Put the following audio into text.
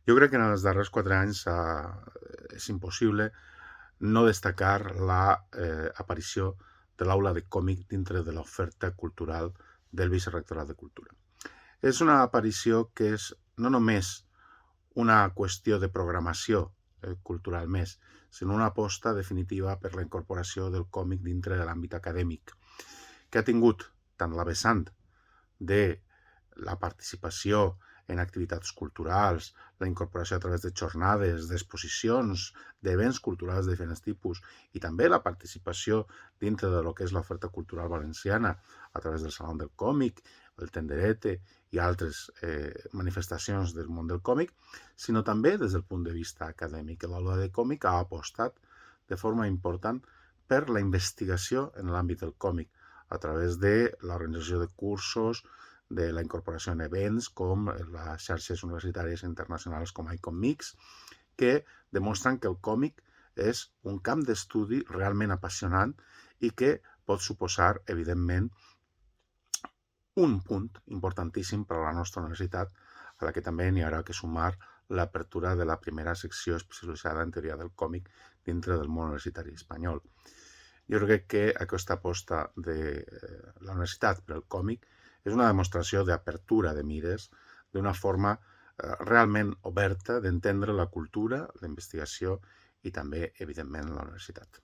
Jo crec que en els darrers 4 anys és impossible no destacar l'aparició de l'aula de còmic dintre de l'oferta cultural del Vicerrectorat de Cultura. És una aparició que és no només una qüestió de programació cultural més, sinó una aposta definitiva per la incorporació del còmic dintre de l'àmbit acadèmic, que ha tingut tant la vessant de la participació en activitats culturals, la incorporació a través de jornades, d'exposicions, d'events culturals de diferents tipus i també la participació dintre de lo que és l'oferta cultural valenciana a través del Saló del Còmic, el Tenderete i altres manifestacions del món del còmic, sinó també des del punt de vista acadèmic. L'aula de còmic ha apostat de forma important per la investigació en l'àmbit del còmic a través de l'organització de cursos, de la incorporació en events com les xarxes universitàries internacionals com ICOMIX, que demostren que el còmic és un camp d'estudi realment apassionant i que pot suposar, evidentment, un punt importantíssim per a la nostra universitat, a la que també n'hi haurà que sumar l'apertura de la primera secció especialitzada en teoria del còmic dintre del món universitari espanyol. Jo crec que aquesta aposta de la universitat per al còmic és una demostració d'apertura de mires, d'una forma realment oberta d'entendre la cultura, la investigació i també, evidentment, la universitat.